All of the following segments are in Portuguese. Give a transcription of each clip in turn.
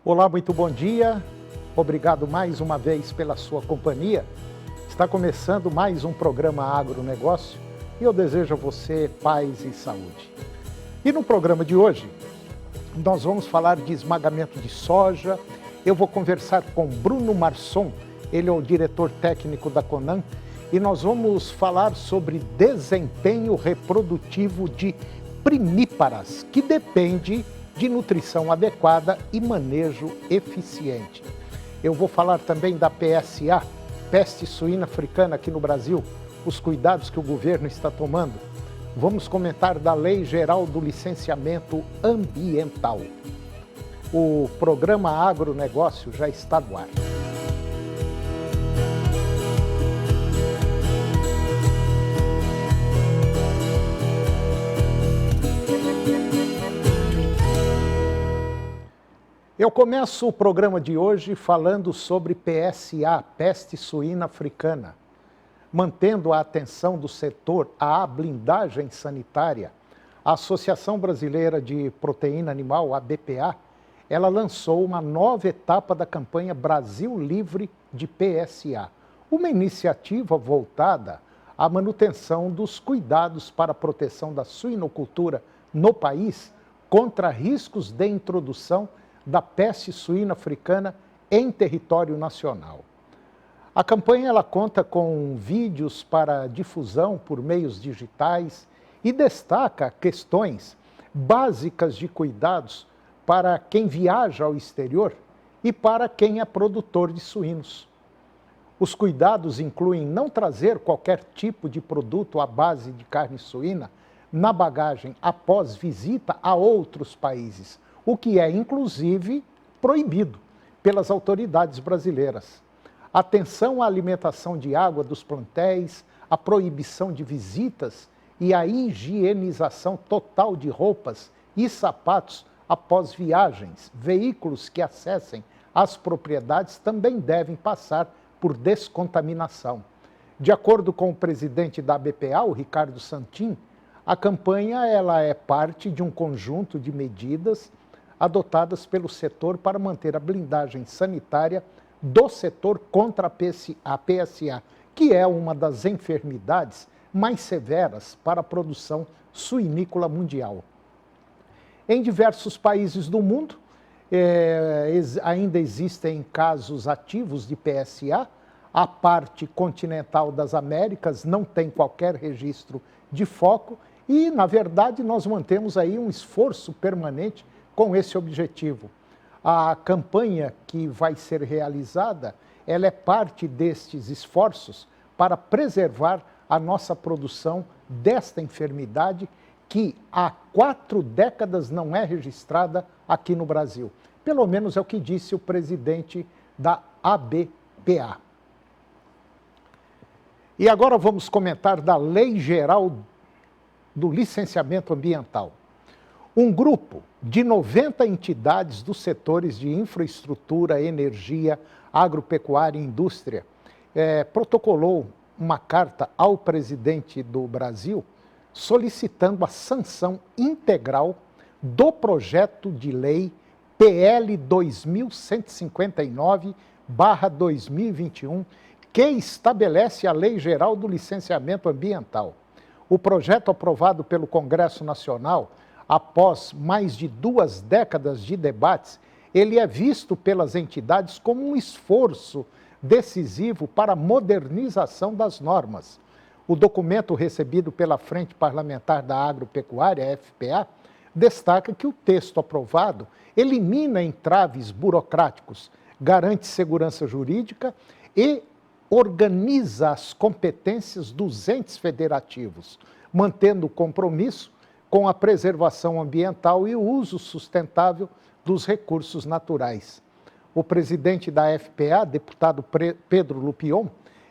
Olá, muito bom dia. Obrigado mais uma vez pela sua companhia. Está começando mais um programa Agronegócio e eu desejo a você paz e saúde. E no programa de hoje, nós vamos falar de esmagamento de soja. Eu vou conversar com Bruno Marson, ele é o diretor técnico da Conan, e nós vamos falar sobre desempenho reprodutivo de primíparas, que depende de nutrição adequada e manejo eficiente. Eu vou falar também da PSA, peste suína africana aqui no Brasil, os cuidados que o governo está tomando. Vamos comentar da Lei Geral do Licenciamento Ambiental. O programa Agronegócio já está no ar. Eu começo o programa de hoje falando sobre PSA, peste suína africana. Mantendo a atenção do setor à blindagem sanitária, a Associação Brasileira de Proteína Animal, a BPA, ela lançou uma nova etapa da campanha Brasil Livre de PSA, uma iniciativa voltada à manutenção dos cuidados para a proteção da suinocultura no país contra riscos de introdução da peste suína africana em território nacional. A campanha ela conta com vídeos para difusão por meios digitais e destaca questões básicas de cuidados para quem viaja ao exterior e para quem é produtor de suínos. Os cuidados incluem não trazer qualquer tipo de produto à base de carne suína na bagagem após visita a outros países, o que é, inclusive, proibido pelas autoridades brasileiras. Atenção à alimentação de água dos plantéis, a proibição de visitas e a higienização total de roupas e sapatos após viagens. Veículos que acessem as propriedades também devem passar por descontaminação. De acordo com o presidente da BPA, o Ricardo Santin, a campanha ela é parte de um conjunto de medidas adotadas pelo setor para manter a blindagem sanitária do setor contra a PSA, que é uma das enfermidades mais severas para a produção suinícola mundial. Em diversos países do mundo, ainda existem casos ativos de PSA. A parte continental das Américas não tem qualquer registro de foco e, na verdade, nós mantemos aí um esforço permanente com esse objetivo. A campanha que vai ser realizada, ela é parte destes esforços para preservar a nossa produção desta enfermidade que há 4 décadas não é registrada aqui no Brasil. Pelo menos é o que disse o presidente da ABPA. E agora vamos comentar da Lei Geral do Licenciamento Ambiental. Um grupo de 90 entidades dos setores de infraestrutura, energia, agropecuária e indústria protocolou uma carta ao presidente do Brasil solicitando a sanção integral do projeto de lei PL 2159/2021, que estabelece a Lei Geral do Licenciamento Ambiental. O projeto aprovado pelo Congresso Nacional após mais de 2 décadas de debates, ele é visto pelas entidades como um esforço decisivo para a modernização das normas. O documento recebido pela Frente Parlamentar da Agropecuária, FPA, destaca que o texto aprovado elimina entraves burocráticos, garante segurança jurídica e organiza as competências dos entes federativos, mantendo o compromisso com a preservação ambiental e o uso sustentável dos recursos naturais. O presidente da FPA, deputado Pedro Lupion,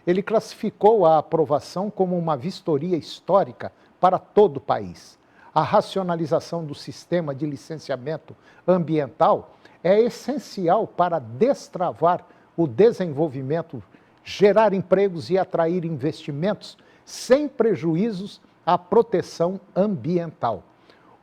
ele classificou a aprovação como uma vistoria histórica para todo o país. A racionalização do sistema de licenciamento ambiental é essencial para destravar o desenvolvimento, gerar empregos e atrair investimentos sem prejuízos à proteção ambiental.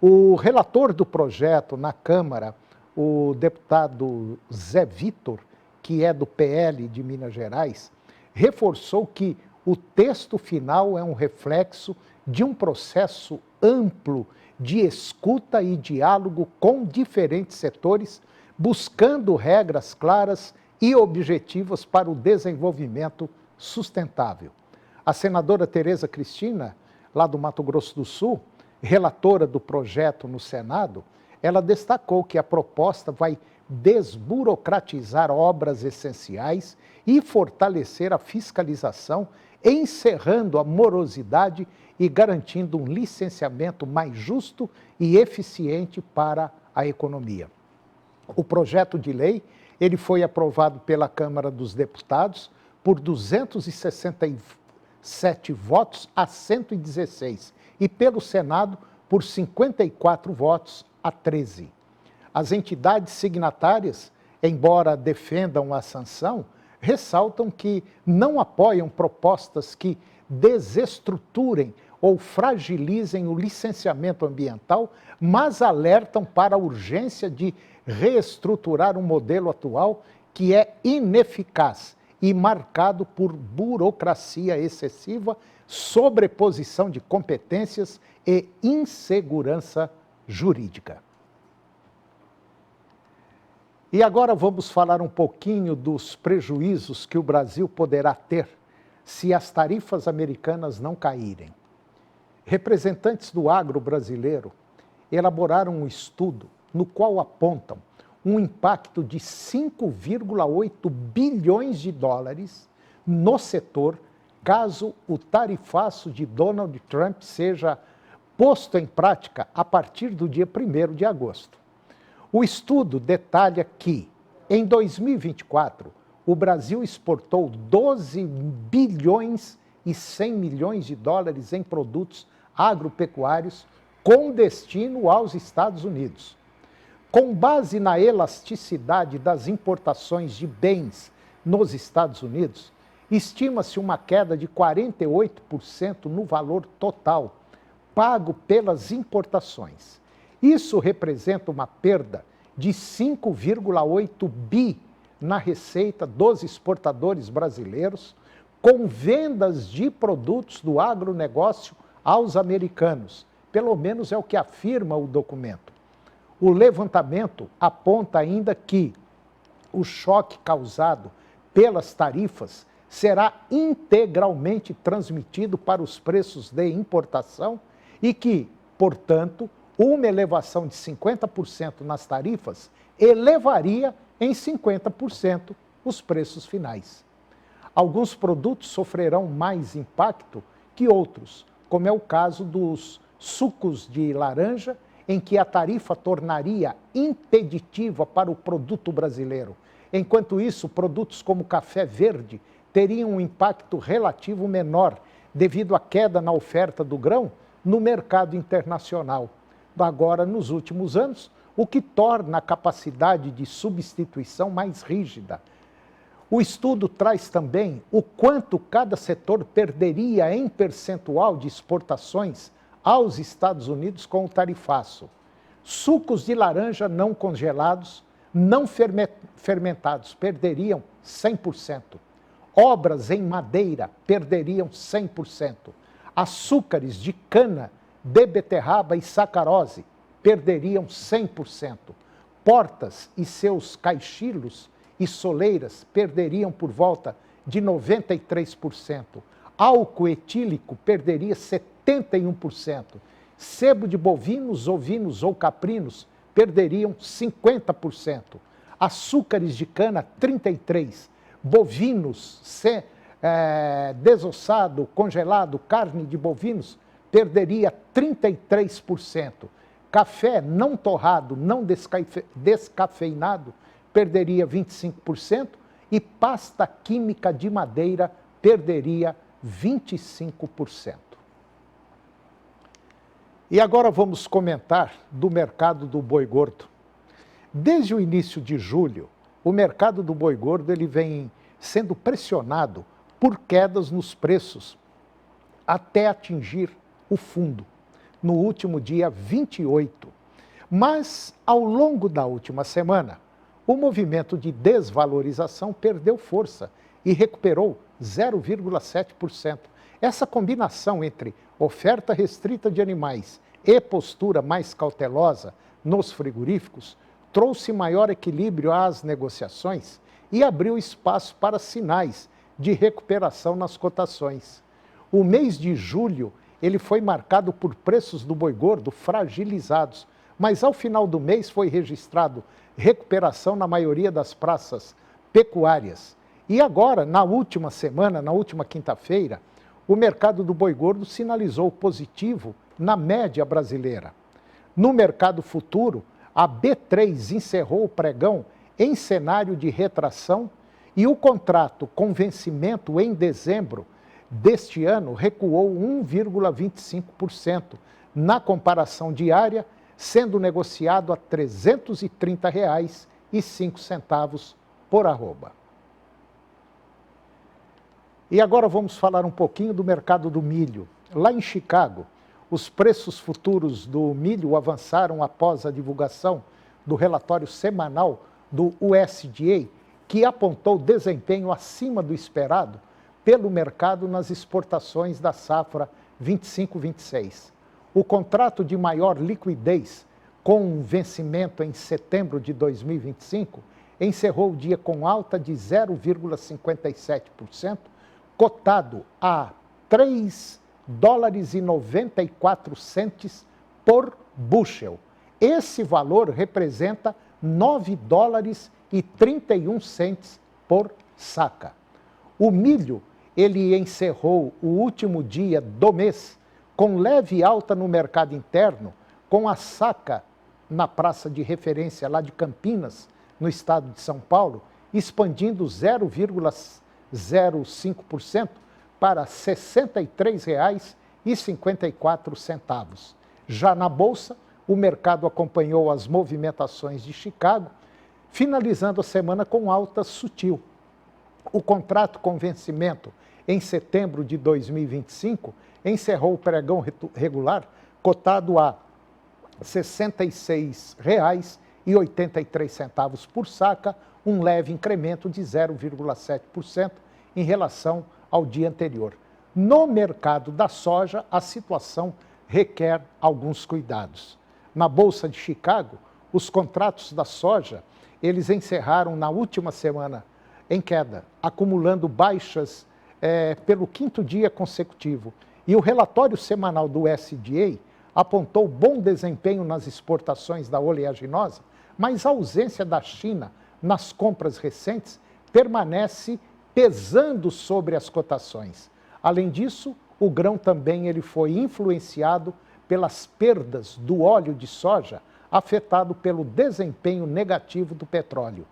O relator do projeto na Câmara, o deputado Zé Vitor, que é do PL de Minas Gerais, reforçou que o texto final é um reflexo de um processo amplo de escuta e diálogo com diferentes setores, buscando regras claras e objetivas para o desenvolvimento sustentável. A senadora Tereza Cristina, lá do Mato Grosso do Sul, relatora do projeto no Senado, ela destacou que a proposta vai desburocratizar obras essenciais e fortalecer a fiscalização, encerrando a morosidade e garantindo um licenciamento mais justo e eficiente para a economia. O projeto de lei, ele foi aprovado pela Câmara dos Deputados por 267 votos a 116 e pelo Senado por 54 votos a 13. As entidades signatárias, embora defendam a sanção, ressaltam que não apoiam propostas que desestruturem ou fragilizem o licenciamento ambiental, mas alertam para a urgência de reestruturar um modelo atual que é ineficaz e marcado por burocracia excessiva, sobreposição de competências e insegurança jurídica. E agora vamos falar um pouquinho dos prejuízos que o Brasil poderá ter se as tarifas americanas não caírem. Representantes do agro brasileiro elaboraram um estudo no qual apontam um impacto de 5,8 bilhões de dólares no setor caso o tarifaço de Donald Trump seja posto em prática a partir do dia 1º de agosto. O estudo detalha que, em 2024, o Brasil exportou 12 bilhões e 100 milhões de dólares em produtos agropecuários com destino aos Estados Unidos. Com base na elasticidade das importações de bens nos Estados Unidos, estima-se uma queda de 48% no valor total pago pelas importações. Isso representa uma perda de 5,8 bi na receita dos exportadores brasileiros, com vendas de produtos do agronegócio aos americanos. Pelo menos é o que afirma o documento. O levantamento aponta ainda que o choque causado pelas tarifas será integralmente transmitido para os preços de importação e que, portanto, uma elevação de 50% nas tarifas elevaria em 50% os preços finais. Alguns produtos sofrerão mais impacto que outros, como é o caso dos sucos de laranja, em que a tarifa tornaria impeditiva para o produto brasileiro. Enquanto isso, produtos como café verde teriam um impacto relativo menor, devido à queda na oferta do grão no mercado internacional. Agora, nos últimos anos, o que torna a capacidade de substituição mais rígida. O estudo traz também o quanto cada setor perderia em percentual de exportações aos Estados Unidos com o tarifaço. Sucos de laranja não congelados, não fermentados, perderiam 100%. Obras em madeira perderiam 100%. Açúcares de cana, de beterraba e sacarose perderiam 100%. Portas e seus caixilhos e soleiras perderiam por volta de 93%. Álcool etílico perderia 71%. Sebo de bovinos, ovinos ou caprinos perderiam 50%. Açúcares de cana, 33%. Bovinos, desossado, congelado, carne de bovinos, perderia 33%. Café não torrado, não descafeinado, perderia 25%. E pasta química de madeira perderia 25%. E agora vamos comentar do mercado do boi gordo. Desde o início de julho, o mercado do boi gordo ele vem sendo pressionado por quedas nos preços até atingir o fundo, no último dia 28. Mas, ao longo da última semana, o movimento de desvalorização perdeu força e recuperou 0,7%. Essa combinação entre oferta restrita de animais e postura mais cautelosa nos frigoríficos trouxe maior equilíbrio às negociações e abriu espaço para sinais de recuperação nas cotações. O mês de julho ele foi marcado por preços do boi gordo fragilizados, mas ao final do mês foi registrado recuperação na maioria das praças pecuárias. E agora, na última semana, na última quinta-feira, o mercado do boi gordo sinalizou positivo na média brasileira. No mercado futuro, a B3 encerrou o pregão em cenário de retração e o contrato com vencimento em dezembro deste ano recuou 1,25% na comparação diária, sendo negociado a R$ 330,05 por arroba. E agora vamos falar um pouquinho do mercado do milho. Lá em Chicago, os preços futuros do milho avançaram após a divulgação do relatório semanal do USDA, que apontou desempenho acima do esperado pelo mercado nas exportações da safra 25-26. O contrato de maior liquidez, com vencimento em setembro de 2025, encerrou o dia com alta de 0,57%, cotado a $3,94 por bushel. Esse valor representa $9,31 por saca. O milho, ele encerrou o último dia do mês com leve alta no mercado interno, com a saca na praça de referência lá de Campinas, no estado de São Paulo, expandindo 0,05% para R$ 63,54. Já na Bolsa, o mercado acompanhou as movimentações de Chicago, finalizando a semana com alta sutil. O contrato com vencimento em setembro de 2025 encerrou o pregão regular cotado a R$ 66,83 por saca, um leve incremento de 0,7% em relação ao dia anterior. No mercado da soja, a situação requer alguns cuidados. Na Bolsa de Chicago, os contratos da soja, eles encerraram na última semana em queda, acumulando baixas pelo quinto dia consecutivo. E o relatório semanal do USDA apontou bom desempenho nas exportações da oleaginosa, mas a ausência da China nas compras recentes permanece pesando sobre as cotações. Além disso, o grão também ele foi influenciado pelas perdas do óleo de soja, afetado pelo desempenho negativo do petróleo.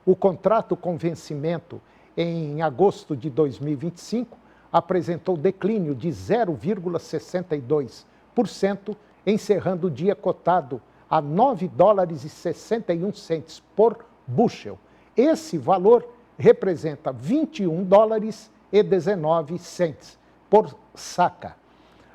O contrato com vencimento em agosto de 2025 apresentou declínio de 0,62%, encerrando o dia cotado a $9,61 por bushel. Esse valor representa $21,19 por saca,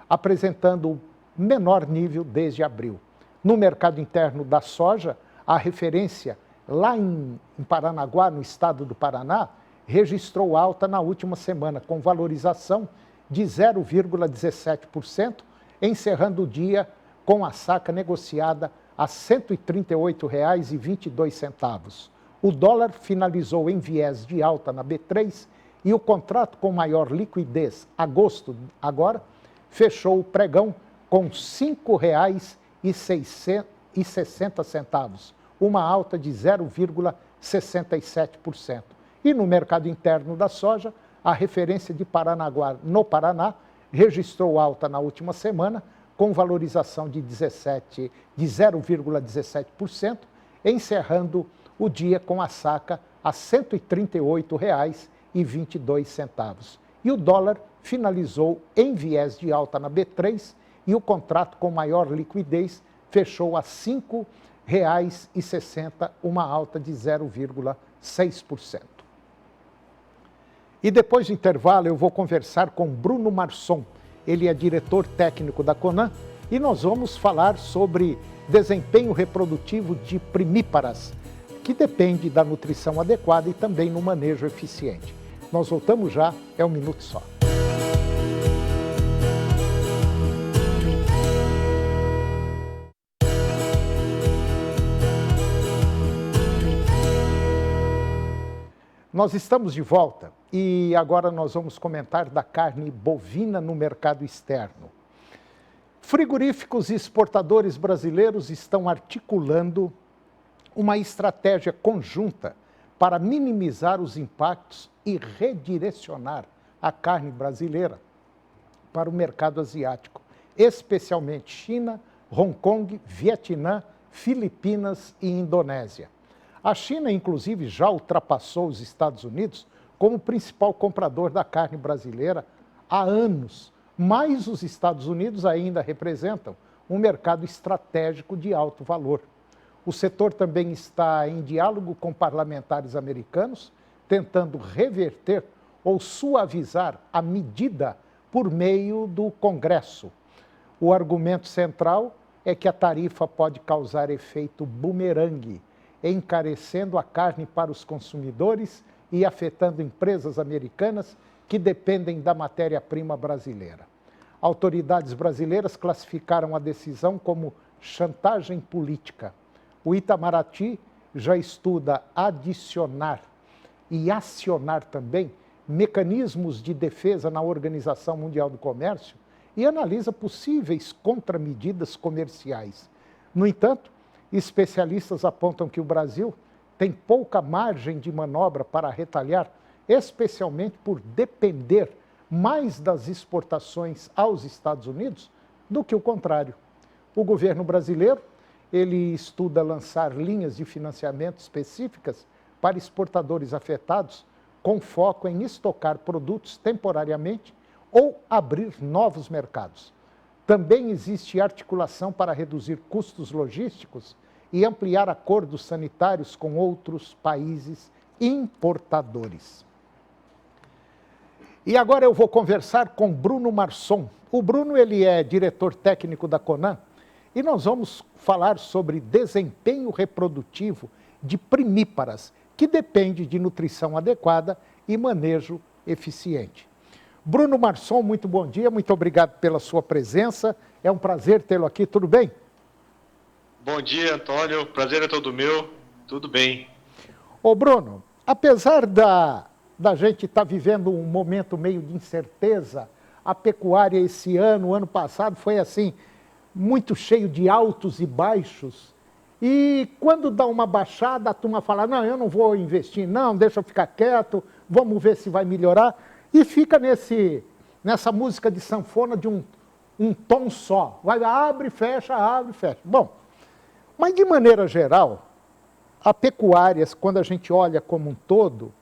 apresentando o menor nível desde abril. No mercado interno da soja, a referência lá em Paranaguá, no estado do Paraná, registrou alta na última semana, com valorização de 0,17%, encerrando o dia com a saca negociada a R$ 138,22. O dólar finalizou em viés de alta na B3 e o contrato com maior liquidez, agosto agora, fechou o pregão com R$ 5,60, uma alta de 0,67%. E no mercado interno da soja, a referência de Paranaguá, no Paraná, registrou alta na última semana, com valorização de 0,17%, encerrando o dia com a saca a R$ 138,22. E o dólar finalizou em viés de alta na B3 e o contrato com maior liquidez fechou a R$ 5,60, uma alta de 0,6%. E depois do intervalo eu vou conversar com Bruno Marson. Ele é diretor técnico da Conan e nós vamos falar sobre desempenho reprodutivo de primíparas, que depende da nutrição adequada e também no manejo eficiente. Nós voltamos já, é um minuto só. Nós estamos de volta e agora nós vamos comentar da carne bovina no mercado externo. Frigoríficos e exportadores brasileiros estão articulando uma estratégia conjunta para minimizar os impactos e redirecionar a carne brasileira para o mercado asiático, especialmente China, Hong Kong, Vietnã, Filipinas e Indonésia. A China, inclusive, já ultrapassou os Estados Unidos como principal comprador da carne brasileira há anos, mas os Estados Unidos ainda representam um mercado estratégico de alto valor. O setor também está em diálogo com parlamentares americanos, tentando reverter ou suavizar a medida por meio do Congresso. O argumento central é que a tarifa pode causar efeito bumerangue, encarecendo a carne para os consumidores e afetando empresas americanas que dependem da matéria-prima brasileira. Autoridades brasileiras classificaram a decisão como chantagem política. O Itamaraty já estuda adicionar e acionar também mecanismos de defesa na Organização Mundial do Comércio e analisa possíveis contramedidas comerciais. No entanto, especialistas apontam que o Brasil tem pouca margem de manobra para retalhar, especialmente por depender mais das exportações aos Estados Unidos do que o contrário. O governo brasileiro, ele estuda lançar linhas de financiamento específicas para exportadores afetados, com foco em estocar produtos temporariamente ou abrir novos mercados. Também existe articulação para reduzir custos logísticos e ampliar acordos sanitários com outros países importadores. E agora eu vou conversar com Bruno Marson. O Bruno, ele é diretor técnico da Conan e nós vamos falar sobre desempenho reprodutivo de primíparas, que depende de nutrição adequada e manejo eficiente. Bruno Marson, muito bom dia, muito obrigado pela sua presença. É um prazer tê-lo aqui, tudo bem? Bom dia, Antônio. Prazer é todo meu. Tudo bem. Ô, Bruno, apesar da gente estar vivendo um momento meio de incerteza, a pecuária esse ano, o ano passado, foi assim, muito cheio de altos e baixos. E quando dá uma baixada, a turma fala, não, eu não vou investir, não, deixa eu ficar quieto, vamos ver se vai melhorar. E fica nessa música de sanfona de um tom só. Vai, abre, fecha, abre, fecha. Bom, mas de maneira geral, a pecuária, quando a gente olha como um todo,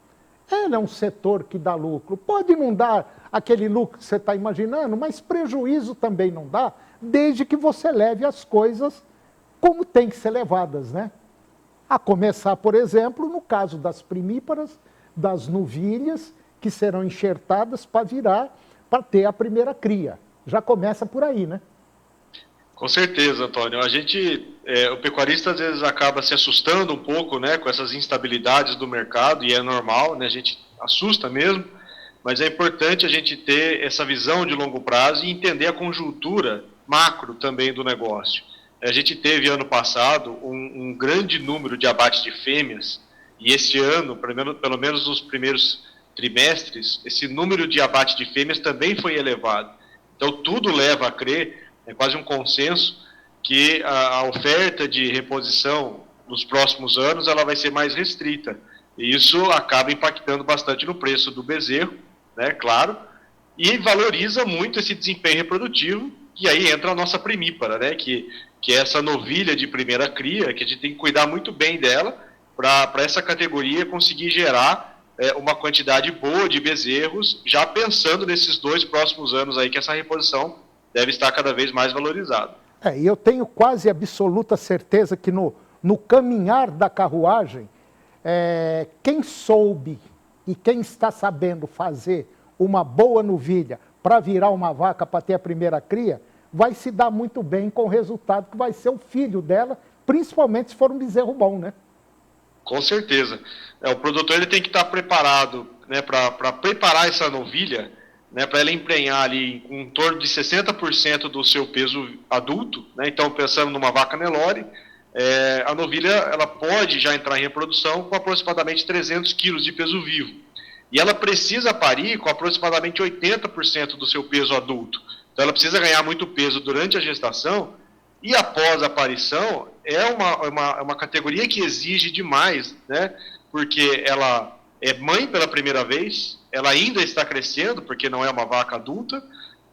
ela é um setor que dá lucro. Pode não dar aquele lucro que você está imaginando, mas prejuízo também não dá, desde que você leve as coisas como tem que ser levadas, né? A começar, por exemplo, no caso das primíparas, das novilhas, que serão enxertadas para ter a primeira cria. Já começa por aí, né? Com certeza, Antônio. O pecuarista às vezes acaba se assustando um pouco, né, com essas instabilidades do mercado, e é normal, né, a gente assusta mesmo, mas é importante a gente ter essa visão de longo prazo e entender a conjuntura macro também do negócio. A gente teve ano passado um grande número de abates de fêmeas, e esse ano, pelo menos nos primeiros trimestres, esse número de abate de fêmeas também foi elevado. Então tudo leva a crer, é quase um consenso, que a oferta de reposição nos próximos anos ela vai ser mais restrita. E isso acaba impactando bastante no preço do bezerro, né, claro, e valoriza muito esse desempenho reprodutivo, e aí entra a nossa primípara, né, que é essa novilha de primeira cria, que a gente tem que cuidar muito bem dela, para essa categoria conseguir gerar uma quantidade boa de bezerros, já pensando nesses 2 próximos anos aí que essa reposição deve estar cada vez mais valorizada. E eu tenho quase absoluta certeza que no caminhar da carruagem, quem soube e quem está sabendo fazer uma boa novilha para virar uma vaca para ter a primeira cria, vai se dar muito bem com o resultado que vai ser o filho dela, principalmente se for um bezerro bom, né? Com certeza. O produtor ele tem que estar preparado, né, para preparar essa novilha, né, para ela emprenhar ali em torno de 60% do seu peso adulto, né? Então, pensando numa vaca Nelore, a novilha ela pode já entrar em reprodução com aproximadamente 300 quilos de peso vivo. E ela precisa parir com aproximadamente 80% do seu peso adulto. Então, ela precisa ganhar muito peso durante a gestação e após a aparição. É uma categoria que exige demais, né? Porque ela é mãe pela primeira vez, ela ainda está crescendo, porque não é uma vaca adulta,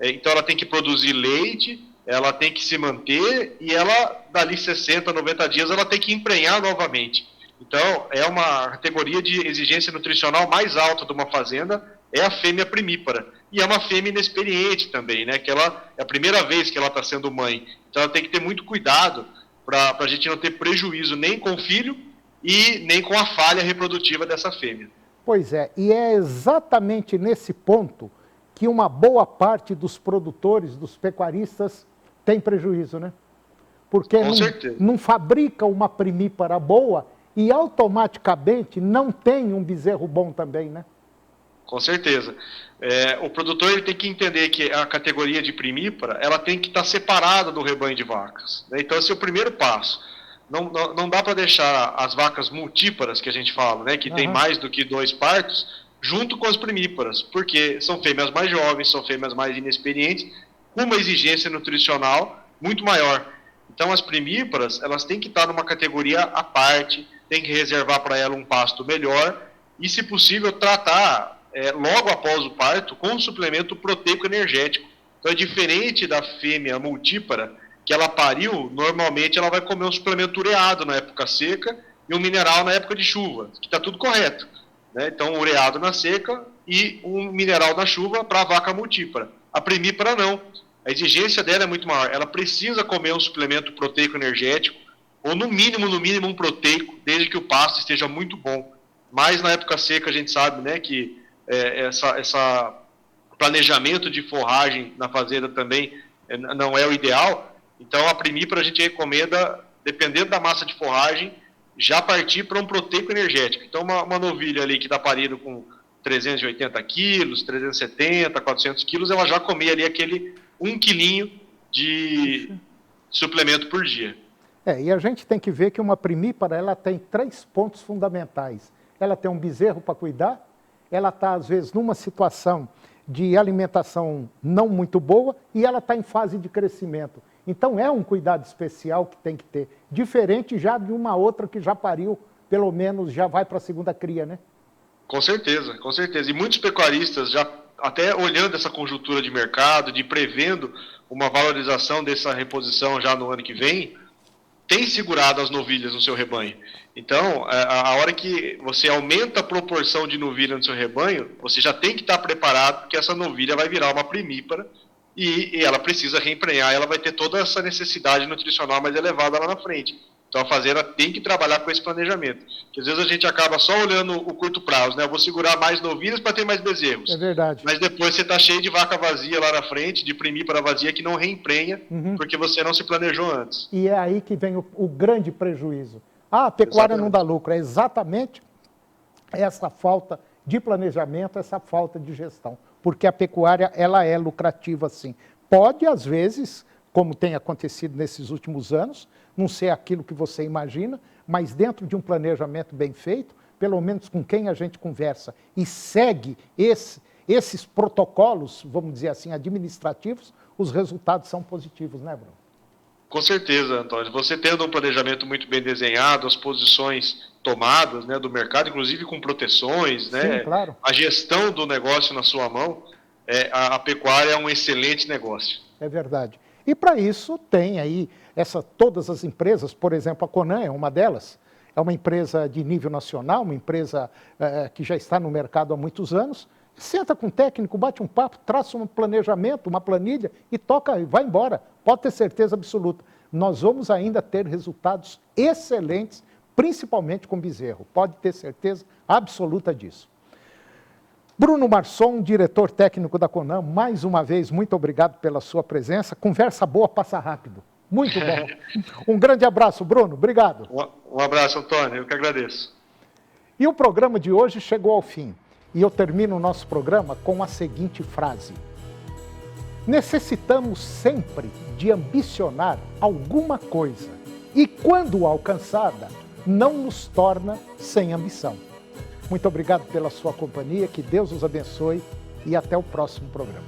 então ela tem que produzir leite, ela tem que se manter, e ela, dali 60, 90 dias, ela tem que emprenhar novamente. Então, é uma categoria de exigência nutricional mais alta de uma fazenda, é a fêmea primípara. E é uma fêmea inexperiente também, né? Que ela é a primeira vez que ela está sendo mãe. Então, ela tem que ter muito cuidado para a gente não ter prejuízo nem com o filho e nem com a falha reprodutiva dessa fêmea. Pois é, e é exatamente nesse ponto que uma boa parte dos produtores, dos pecuaristas, tem prejuízo, né? Porque não fabrica uma primípara boa e automaticamente não tem um bezerro bom também, né? Com certeza. O produtor ele tem que entender que a categoria de primípara ela tem que estar separada do rebanho de vacas, né? Então esse é o primeiro passo. Não dá para deixar as vacas multíparas, que a gente fala, né, que tem mais do que 2 partos, junto com as primíparas, porque são fêmeas mais jovens, são fêmeas mais inexperientes, com uma exigência nutricional muito maior. Então as primíparas elas têm que estar numa categoria à parte, tem que reservar para ela um pasto melhor e, se possível, tratar logo após o parto com um suplemento proteico energético. Então é diferente da fêmea multípara, que ela pariu, normalmente ela vai comer um suplemento ureado na época seca e um mineral na época de chuva, que está tudo correto, né? Então, um ureado na seca e um mineral na chuva para a vaca multípara. A primípara não. A exigência dela é muito maior. Ela precisa comer um suplemento proteico energético, ou no mínimo um proteico, desde que o pasto esteja muito bom. Mas na época seca a gente sabe, né, que essa planejamento de forragem na fazenda também não é o ideal. Então, a primípara a gente recomenda, dependendo da massa de forragem, já partir para um proteico energético. Então, uma novilha ali que dá parido com 380 quilos, 370, 400 quilos, ela já comer ali aquele 1 quilinho de suplemento por dia. E a gente tem que ver que uma primípara ela tem 3 pontos fundamentais. Ela tem um bezerro para cuidar, ela está, às vezes, numa situação de alimentação não muito boa e ela está em fase de crescimento. Então, é um cuidado especial que tem que ter, diferente já de uma outra que já pariu, pelo menos já vai para a segunda cria, né? Com certeza, com certeza. E muitos pecuaristas, já até olhando essa conjuntura de mercado, de prevendo uma valorização dessa reposição já no ano que vem, tem segurado as novilhas no seu rebanho. Então, a hora que você aumenta a proporção de novilha no seu rebanho, você já tem que estar preparado, porque essa novilha vai virar uma primípara e ela precisa reemprenhar, ela vai ter toda essa necessidade nutricional mais elevada lá na frente. Então a fazenda tem que trabalhar com esse planejamento. Porque às vezes a gente acaba só olhando o curto prazo, né? Eu vou segurar mais novilhas para ter mais bezerros. É verdade. Mas depois você está cheio de vaca vazia lá na frente, de primípara vazia que não reemprenha, porque você não se planejou antes. E é aí que vem o grande prejuízo. A pecuária não dá lucro, é exatamente essa falta de planejamento, essa falta de gestão. Porque a pecuária, ela é lucrativa, sim. Pode, às vezes, como tem acontecido nesses últimos anos, não ser aquilo que você imagina, mas dentro de um planejamento bem feito, pelo menos com quem a gente conversa e segue esses protocolos, vamos dizer assim, administrativos, os resultados são positivos, né, Bruno? Com certeza, Antônio. Você tendo um planejamento muito bem desenhado, as posições tomadas, né, do mercado, inclusive com proteções, né, sim, claro. A gestão do negócio na sua mão, a pecuária é um excelente negócio. É verdade. E para isso tem aí todas as empresas, por exemplo, a Conan é uma delas, é uma empresa de nível nacional, uma empresa que já está no mercado há muitos anos. Senta com o técnico, bate um papo, traça um planejamento, uma planilha e toca e vai embora. Pode ter certeza absoluta. Nós vamos ainda ter resultados excelentes, principalmente com bezerro. Pode ter certeza absoluta disso. Bruno Marçom, diretor técnico da Conan, mais uma vez, muito obrigado pela sua presença. Conversa boa, passa rápido. Muito bom. Um grande abraço, Bruno. Obrigado. Um abraço, Antônio. Eu que agradeço. E o programa de hoje chegou ao fim. E eu termino o nosso programa com a seguinte frase: necessitamos sempre de ambicionar alguma coisa. E quando alcançada, não nos torna sem ambição. Muito obrigado pela sua companhia, que Deus os abençoe e até o próximo programa.